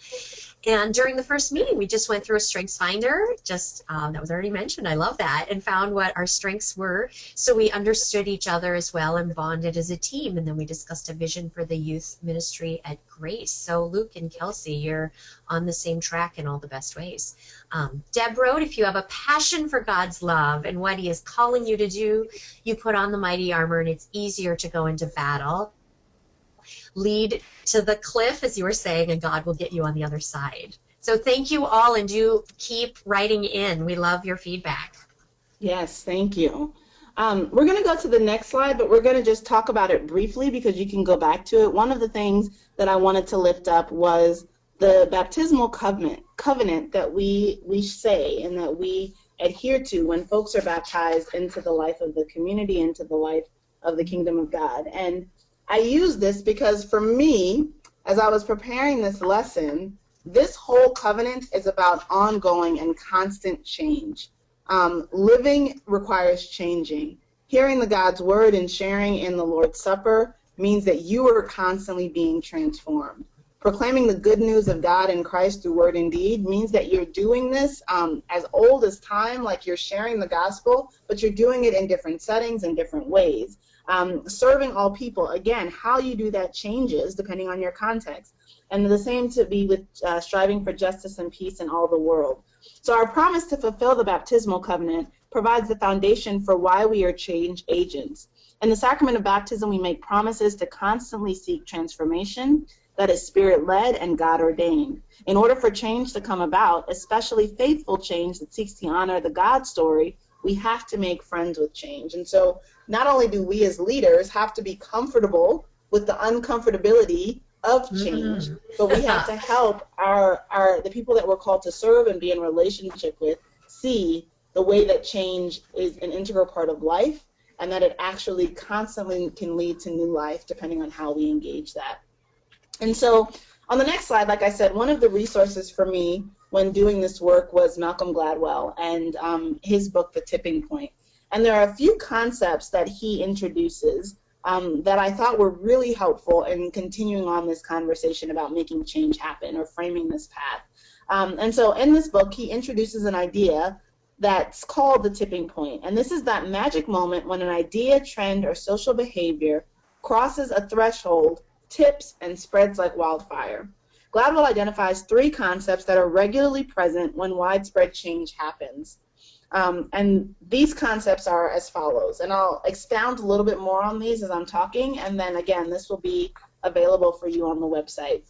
And during the first meeting, we just went through a strengths finder, that was already mentioned, I love that, and found what our strengths were. So we understood each other as well and bonded as a team. And then we discussed a vision for the youth ministry at Grace. So Luke and Kelsey, you're on the same track in all the best ways. Deb wrote, if you have a passion for God's love and what he is calling you to do, you put on the mighty armor and it's easier to go into battle. lead to the cliff, as you were saying, and God will get you on the other side. So thank you all, and do keep writing in. We love your feedback. Yes, thank you. We're going to go to the next slide, but we're going to just talk about it briefly because you can go back to it. One of the things that I wanted to lift up was the baptismal covenant that we say and that we adhere to when folks are baptized into the life of the community, into the life of the kingdom of God. And I use this because for me, as I was preparing this lesson, this whole covenant is about ongoing and constant change. Living requires changing. Hearing the God's word and sharing in the Lord's Supper means that you are constantly being transformed. Proclaiming the good news of God in Christ through word and deed means that you're doing this as old as time, like you're sharing the gospel, but you're doing it in different settings and different ways. Serving all people, again, how you do that changes depending on your context. And the same to be with striving for justice and peace in all the world. So our promise to fulfill the baptismal covenant provides the foundation for why we are change agents. In the sacrament of baptism, we make promises to constantly seek transformation that is spirit-led and God-ordained. In order for change to come about, especially faithful change that seeks to honor the God story, we have to make friends with change. And so not only do we as leaders have to be comfortable with the uncomfortability of change, but we have to help the people that we're called to serve and be in relationship with see the way that change is an integral part of life and that it actually constantly can lead to new life depending on how we engage that. And so on the next slide, like I said, one of the resources for me when doing this work was Malcolm Gladwell and his book, The Tipping Point. And there are a few concepts that he introduces that I thought were really helpful in continuing on this conversation about making change happen or framing this path. And so in this book, he introduces an idea that's called the tipping point. And this is that magic moment when an idea, trend, or social behavior crosses a threshold, tips, and spreads like wildfire. Gladwell identifies three concepts that are regularly present when widespread change happens. And these concepts are as follows, and I'll expound a little bit more on these as I'm talking, and then again, this will be available for you on the website.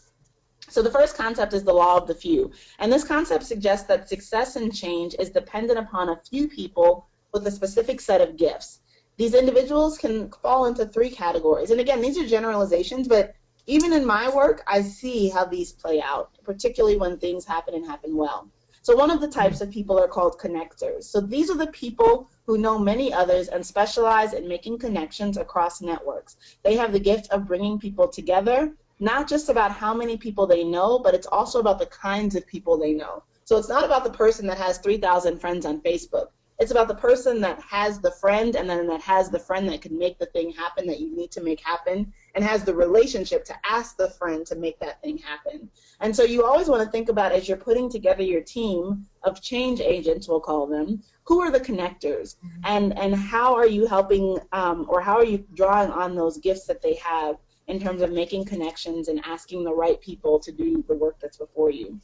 So the first concept is the law of the few, and this concept suggests that success and change is dependent upon a few people with a specific set of gifts. These individuals can fall into three categories, and again, these are generalizations, but even in my work, I see how these play out, particularly when things happen and happen well. So one of the types of people are called connectors. So these are the people who know many others and specialize in making connections across networks. They have the gift of bringing people together, not just about how many people they know, but it's also about the kinds of people they know. So it's not about the person that has 3,000 friends on Facebook. It's about the person that has the friend and then that has the friend that can make the thing happen that you need to make happen and has the relationship to ask the friend to make that thing happen. And so you always want to think about, as you're putting together your team of change agents, we'll call them, who are the connectors and how are you helping or how are you drawing on those gifts that they have in terms of making connections and asking the right people to do the work that's before you.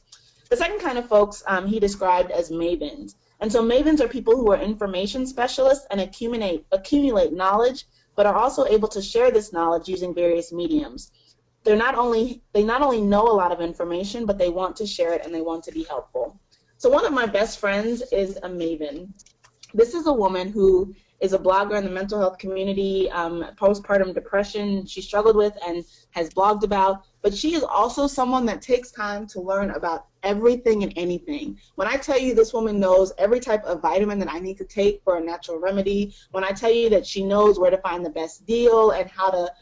The second kind of folks he described as mavens. And so mavens are people who are information specialists and accumulate knowledge, but are also able to share this knowledge using various mediums. They not only know a lot of information, but they want to share it and they want to be helpful. So one of my best friends is a maven. This is a woman who is a blogger in the mental health community, postpartum depression she struggled with and has blogged about, but she is also someone that takes time to learn about everything and anything. When I tell you this woman knows every type of vitamin that I need to take for a natural remedy, when I tell you that she knows where to find the best deal and how to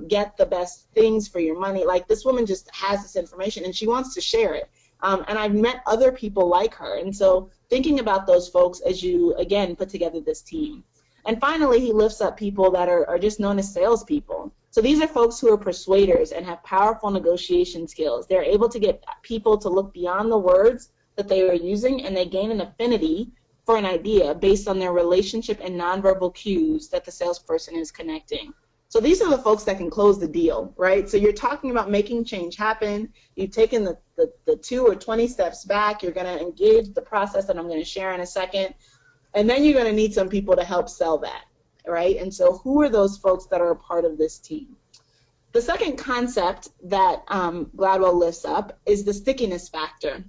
get the best things for your money, like this woman just has this information and she wants to share it. And I've met other people like her. And so thinking about those folks as you, again, put together this team. And finally, he lifts up people that are just known as salespeople. So these are folks who are persuaders and have powerful negotiation skills. They're able to get people to look beyond the words that they are using, and they gain an affinity for an idea based on their relationship and nonverbal cues that the salesperson is connecting. So these are the folks that can close the deal, right? So you're talking about making change happen. You've taken the 2 or 20 steps back. You're going to engage the process that I'm going to share in a second. And then you're going to need some people to help sell that, right? And so who are those folks that are a part of this team? The second concept that Gladwell lifts up is the stickiness factor.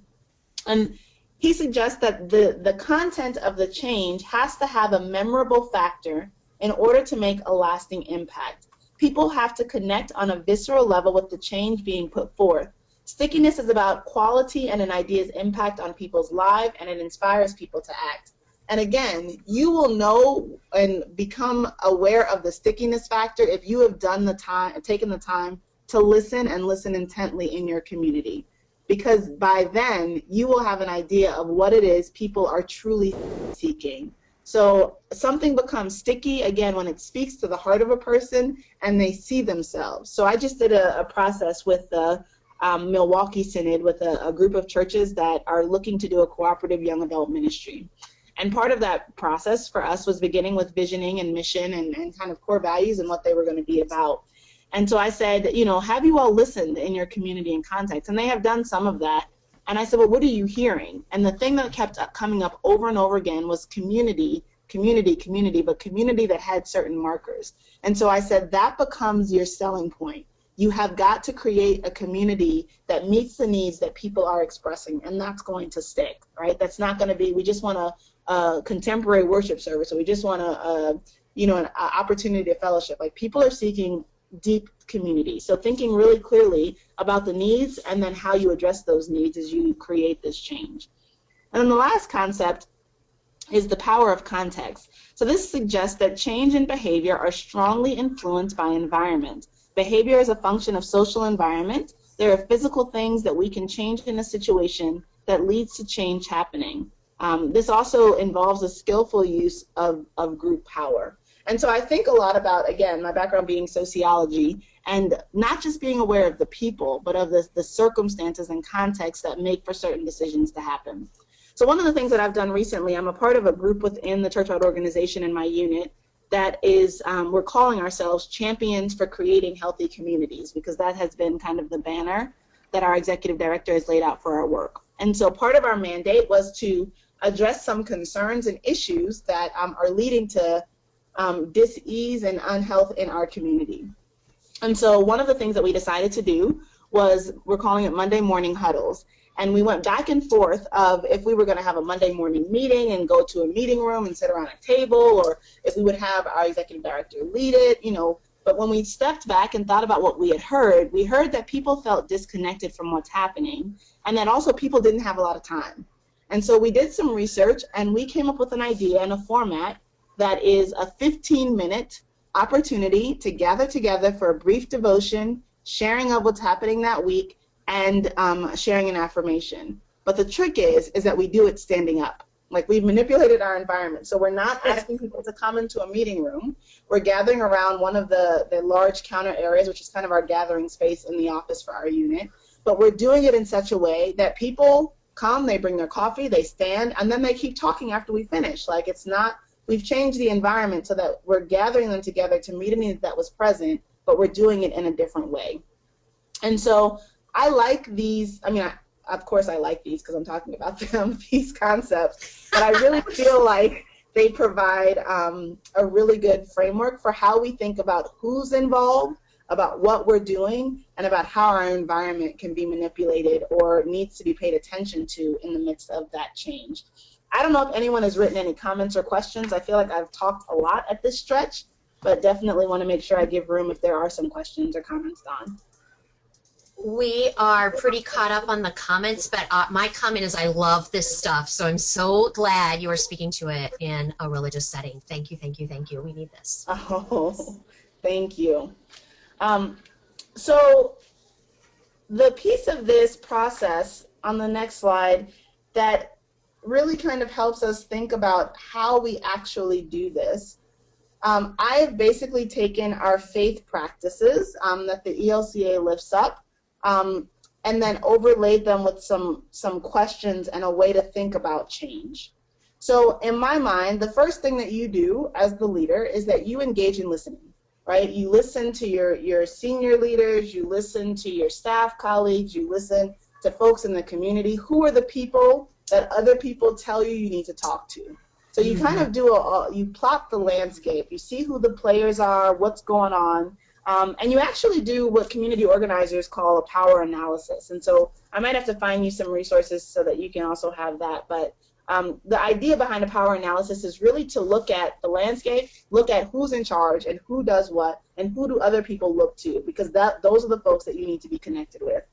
And he suggests that the content of the change has to have a memorable factor in order to make a lasting impact. People have to connect on a visceral level with the change being put forth. Stickiness is about quality and an idea's impact on people's lives, and it inspires people to act. And again, you will know and become aware of the stickiness factor if you have taken the time to listen and listen intently in your community. Because by then, you will have an idea of what it is people are truly seeking. So something becomes sticky, again, when it speaks to the heart of a person and they see themselves. So I just did a process with the Milwaukee Synod with a group of churches that are looking to do a cooperative young adult ministry. And part of that process for us was beginning with visioning and mission and kind of core values and what they were going to be about. And so I said, you know, have you all listened in your community and context? And they have done some of that. And I said, well, what are you hearing? And the thing that kept coming up over and over again was community, community, community, but community that had certain markers. And so I said, that becomes your selling point. You have got to create a community that meets the needs that people are expressing, and that's going to stick, right? That's not going to be, we just want a contemporary worship service, or we just want an opportunity to fellowship. Like, people are seeking deep community. So thinking really clearly about the needs and then how you address those needs as you create this change. And then the last concept is the power of context. So this suggests that change in behavior are strongly influenced by environment. Behavior is a function of social environment. There are physical things that we can change in a situation that leads to change happening. This also involves a skillful use of group power. And so I think a lot about, again, my background being sociology, and not just being aware of the people, but of the circumstances and context that make for certain decisions to happen. So one of the things that I've done recently, I'm a part of a group within the church-wide organization in my unit that is, we're calling ourselves Champions for Creating Healthy Communities, because that has been kind of the banner that our executive director has laid out for our work. And so part of our mandate was to address some concerns and issues that are leading to dis-ease and unhealth in our community. And so one of the things that we decided to do was, we're calling it Monday morning huddles. And we went back and forth of if we were going to have a Monday morning meeting and go to a meeting room and sit around a table, or if we would have our executive director lead it, you know. But when we stepped back and thought about what we heard that people felt disconnected from what's happening, and that also people didn't have a lot of time. And so we did some research, and we came up with an idea and a format that is a 15-minute opportunity to gather together for a brief devotion, sharing of what's happening that week, and sharing an affirmation. But the trick is that we do it standing up. Like, we've manipulated our environment. So we're not asking people to come into a meeting room. We're gathering around one of the large counter areas, which is kind of our gathering space in the office for our unit. But we're doing it in such a way that people come, they bring their coffee, they stand, and then they keep talking after we finish. Like, it's not, we've changed the environment so that we're gathering them together to meet a need that was present, but we're doing it in a different way. And so I like these, of course I like these because I'm talking about them, these concepts, but I really feel like they provide a really good framework for how we think about who's involved, about what we're doing, and about how our environment can be manipulated or needs to be paid attention to in the midst of that change. I don't know if anyone has written any comments or questions. I feel like I've talked a lot at this stretch, but definitely want to make sure I give room if there are some questions or comments, Dawn. We are pretty caught up on the comments, but my comment is I love this stuff, so I'm so glad you are speaking to it in a religious setting. Thank you, thank you, thank you. We need this. Oh, thank you. So the piece of this process on the next slide that really kind of helps us think about how we actually do this. I have basically taken our faith practices that the ELCA lifts up, and then overlaid them with some questions and a way to think about change. So in my mind, the first thing that you do as the leader is that you engage in listening, right? You listen to your senior leaders, you listen to your staff colleagues, you listen to folks in the community. Who are the people that other people tell you need to talk to? So you kind of do you plot the landscape, you see who the players are, what's going on, And you actually do what community organizers call a power analysis. And so I might have to find you some resources so that you can also have that. But the idea behind a power analysis is really to look at the landscape, look at who's in charge and who does what, and who do other people look to, because those are the folks that you need to be connected with.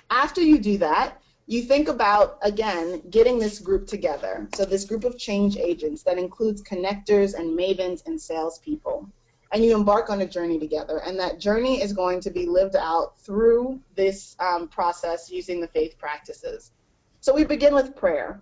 After you do that, you think about, again, getting this group together. So this group of change agents that includes connectors and mavens and salespeople. And you embark on a journey together. And that journey is going to be lived out through this process using the faith practices. So we begin with prayer.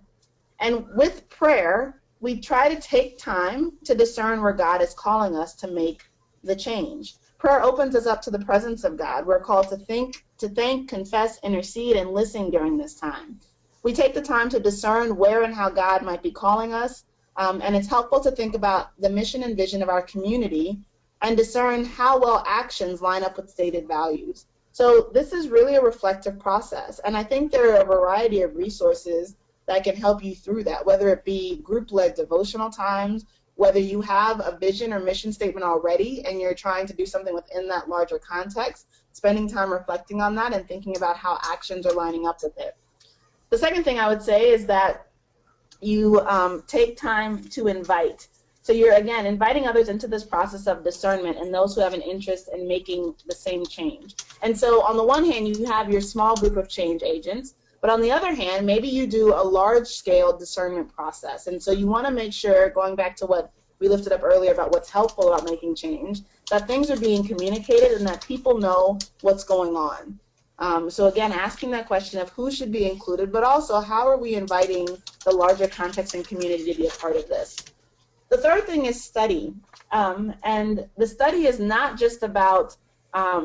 And with prayer, we try to take time to discern where God is calling us to make the change. Prayer opens us up to the presence of God. We're called to thank, confess, intercede, and listen during this time. We take the time to discern where and how God might be calling us, and it's helpful to think about the mission and vision of our community and discern how well actions line up with stated values. So this is really a reflective process, and I think there are a variety of resources that can help you through that, whether it be group-led devotional times, whether you have a vision or mission statement already and you're trying to do something within that larger context, spending time reflecting on that and thinking about how actions are lining up with it. The second thing I would say is that you take time to invite. So you're, again, inviting others into this process of discernment and those who have an interest in making the same change. And so on the one hand, you have your small group of change agents, but on the other hand, maybe you do a large-scale discernment process. And so you want to make sure, going back to what we lifted up earlier about what's helpful about making change, that things are being communicated and that people know what's going on. So again, asking that question of who should be included, but also how are we inviting the larger context and community to be a part of this. The third thing is study. And the study is not just about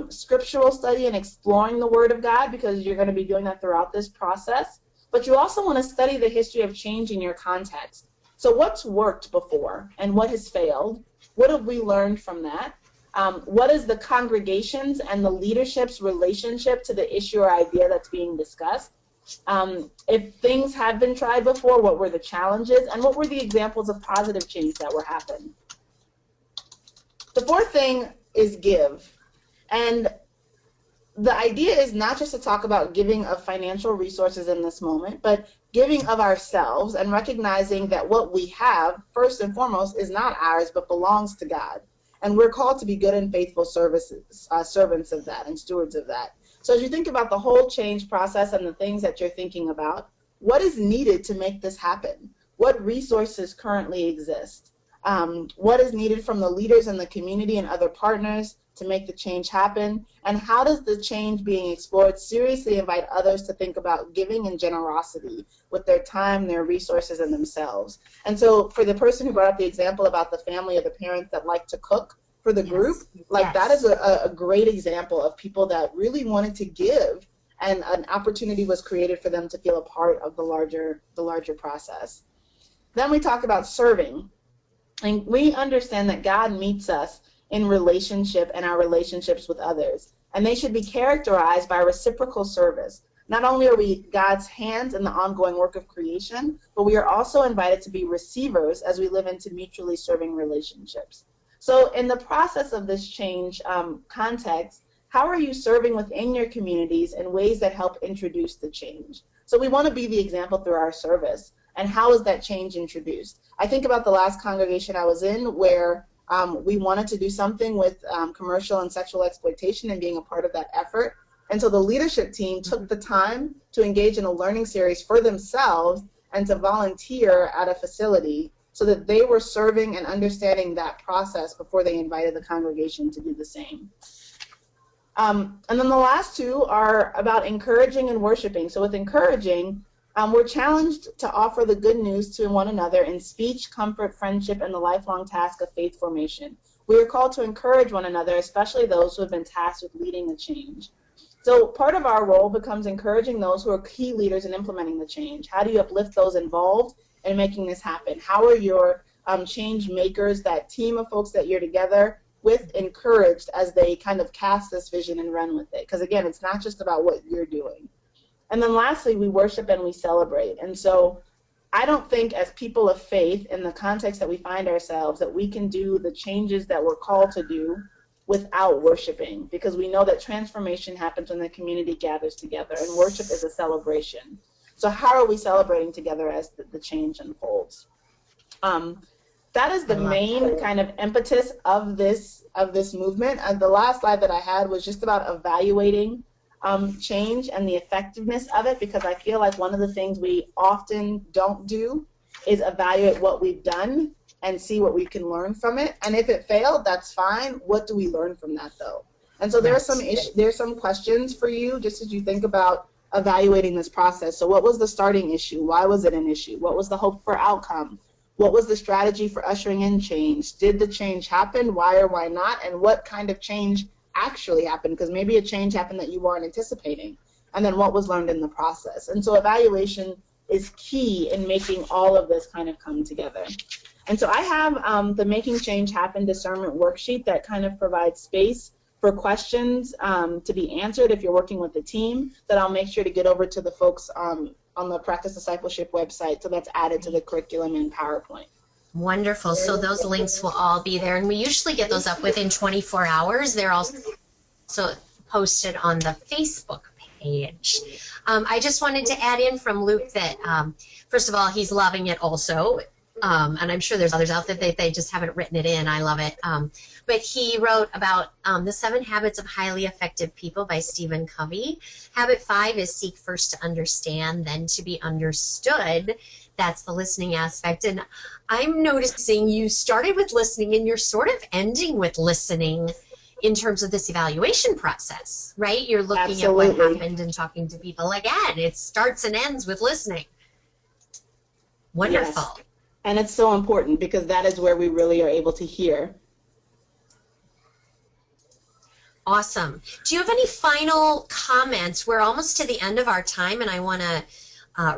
scriptural study and exploring the Word of God, because you're going to be doing that throughout this process, but you also want to study the history of change in your context. So what's worked before and what has failed? What have we learned from that? What is the congregation's and the leadership's relationship to the issue or idea that's being discussed? If things have been tried before, what were the challenges and what were the examples of positive change that were happening? The fourth thing is give. And the idea is not just to talk about giving of financial resources in this moment, but giving of ourselves and recognizing that what we have, first and foremost, is not ours, but belongs to God. And we're called to be good and faithful servants of that and stewards of that. So as you think about the whole change process and the things that you're thinking about, what is needed to make this happen? What resources currently exist? What is needed from the leaders in the community and other partners to make the change happen? And how does the change being explored seriously invite others to think about giving and generosity with their time, their resources, and themselves? And so for the person who brought up the example about the family or the parents that like to cook for the group, that is a great example of people that really wanted to give, and an opportunity was created for them to feel a part of the larger process. Then we talk about serving. And we understand that God meets us in relationship and our relationships with others. And they should be characterized by reciprocal service. Not only are we God's hands in the ongoing work of creation, but we are also invited to be receivers as we live into mutually serving relationships. So in the process of this change context, how are you serving within your communities in ways that help introduce the change? So we want to be the example through our service. And how is that change introduced? I think about the last congregation I was in where we wanted to do something with commercial and sexual exploitation and being a part of that effort. And so the leadership team took the time to engage in a learning series for themselves and to volunteer at a facility so that they were serving and understanding that process before they invited the congregation to do the same. And then the last two are about encouraging and worshiping. So with encouraging, we're challenged to offer the good news to one another in speech, comfort, friendship, and the lifelong task of faith formation. We are called to encourage one another, especially those who have been tasked with leading the change. So part of our role becomes encouraging those who are key leaders in implementing the change. How do you uplift those involved in making this happen? How are your change makers, that team of folks that you're together with, encouraged as they kind of cast this vision and run with it? Because again, it's not just about what you're doing. And then lastly, we worship and we celebrate. And so I don't think as people of faith, in the context that we find ourselves, that we can do the changes that we're called to do without worshiping, because we know that transformation happens when the community gathers together, and worship is a celebration. So how are we celebrating together as the change unfolds? That is the main kind of impetus of this movement. And the last slide that I had was just about evaluating change and the effectiveness of it, because I feel like one of the things we often don't do is evaluate what we've done and see what we can learn from it. And if it failed, that's fine. What do we learn from that, though? And so there's some questions for you, just as you think about evaluating this process. So what was the starting issue? Why was it an issue? What was the hope for outcome? What was the strategy for ushering in change? Did the change happen? Why or why not? And what kind of change actually happened? Because maybe a change happened that you weren't anticipating. And then what was learned in the process? And so evaluation is key in making all of this kind of come together. And so I have the Making Change Happen discernment worksheet that kind of provides space for questions to be answered if you're working with a team, that I'll make sure to get over to the folks on the Practice Discipleship website, so that's added to the curriculum in PowerPoint. Wonderful. So those links will all be there, and we usually get those up within 24 hours. They're also posted on the Facebook page. I just wanted to add in from Luke that, first of all, he's loving it also. And I'm sure there's others out there that they just haven't written it in. I love it. But he wrote about the 7 Habits of Highly Effective People by Stephen Covey. Habit 5 is seek first to understand, then to be understood. That's the listening aspect. And I'm noticing you started with listening and you're sort of ending with listening in terms of this evaluation process, right? You're looking at what happened and talking to people. Again, it starts and ends with listening. Wonderful. Yes. And it's so important, because that is where we really are able to hear. Awesome. Do you have any final comments? We're almost to the end of our time, and I want to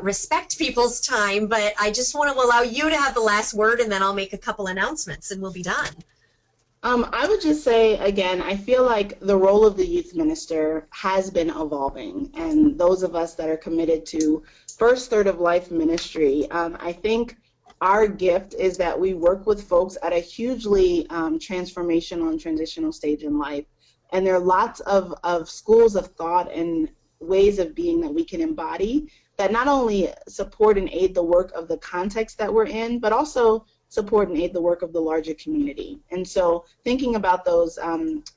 respect people's time, but I just want to allow you to have the last word, and then I'll make a couple announcements, and we'll be done. I would just say, again, I feel like the role of the youth minister has been evolving, and those of us that are committed to first third of life ministry, I think our gift is that we work with folks at a hugely transformational and transitional stage in life. And there are lots of schools of thought and ways of being that we can embody that not only support and aid the work of the context that we're in, but also support and aid the work of the larger community. And so thinking about those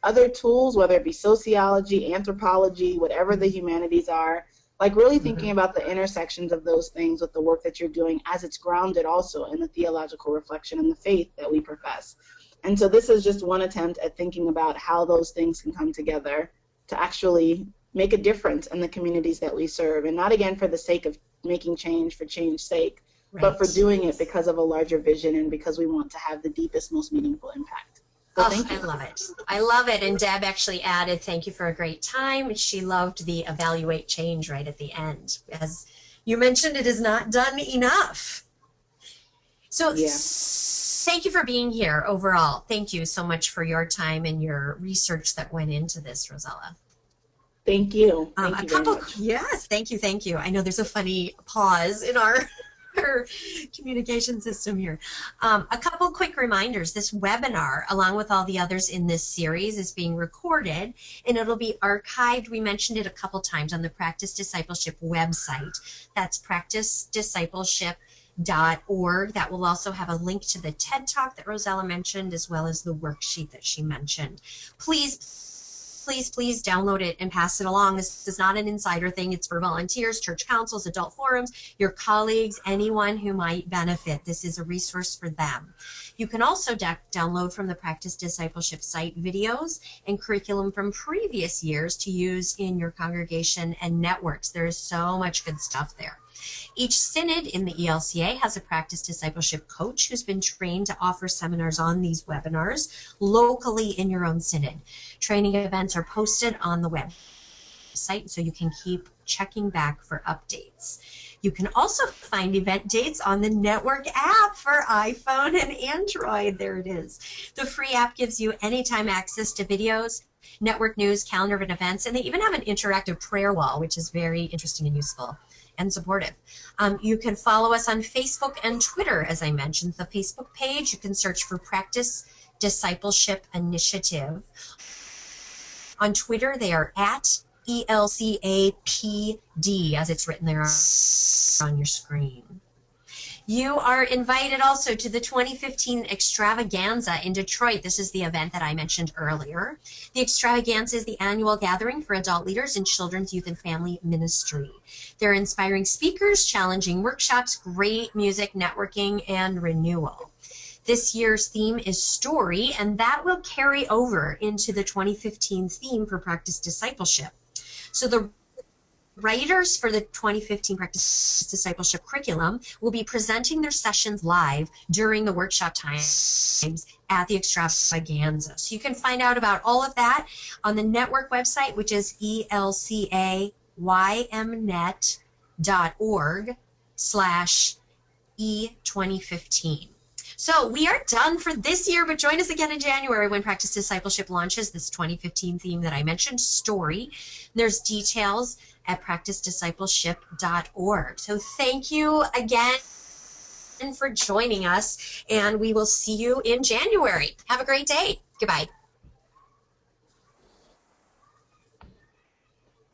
other tools, whether it be sociology, anthropology, whatever the humanities are, like really thinking about the intersections of those things with the work that you're doing, as it's grounded also in the theological reflection and the faith that we profess. And so this is just one attempt at thinking about how those things can come together to actually make a difference in the communities that we serve, and not again for the sake of making change for change's sake, right, but for doing it because of a larger vision and because we want to have the deepest, most meaningful impact. So thank you. I love it. I love it. And Deb actually added, thank you for a great time. She loved the evaluate change right at the end. As you mentioned, it is not done enough. So thank you for being here overall. Thank you so much for your time and your research that went into this, Rosella. Thank you. Thank you very much. Yes, thank you. I know there's a funny pause in our communication system here. A couple quick reminders. This webinar, along with all the others in this series, is being recorded, and it'll be archived. We mentioned it a couple times on the Practice Discipleship website. That's practicediscipleship.org. That will also have a link to the TED Talk that Rosella mentioned, as well as the worksheet that she mentioned. Please download it and pass it along. This is not an insider thing. It's for volunteers, church councils, adult forums, your colleagues, anyone who might benefit. This is a resource for them. You can also download from the Practice Discipleship site videos and curriculum from previous years to use in your congregation and networks. There is so much good stuff there. Each synod in the ELCA has a Practice Discipleship coach who's been trained to offer seminars on these webinars locally in your own synod. Training events are posted on the website, so you can keep checking back for updates. You can also find event dates on the network app for iPhone and Android. There it is. The free app gives you anytime access to videos, network news, calendar of events, and they even have an interactive prayer wall, which is very interesting and useful and supportive. You can follow us on Facebook and Twitter, as I mentioned. The Facebook page, you can search for Practice Discipleship Initiative. On Twitter, they are at ELCAPD, as it's written there on your screen. You are invited also to the 2015 Extravaganza in Detroit. This is the event that I mentioned earlier. The Extravaganza is the annual gathering for adult leaders in children's, youth, and family ministry. There are inspiring speakers, challenging workshops, great music, networking, and renewal. This year's theme is story, and that will carry over into the 2015 theme for Practice Discipleship. So the writers for the 2015 Practice Discipleship curriculum will be presenting their sessions live during the workshop times at the Extravaganza. So you can find out about all of that on the network website, which is elcaymnet.org/E2015. So we are done for this year, but join us again in January when Practice Discipleship launches this 2015 theme that I mentioned, story. There's details at practicediscipleship.org. So thank you again for joining us, and we will see you in January. Have a great day. Goodbye.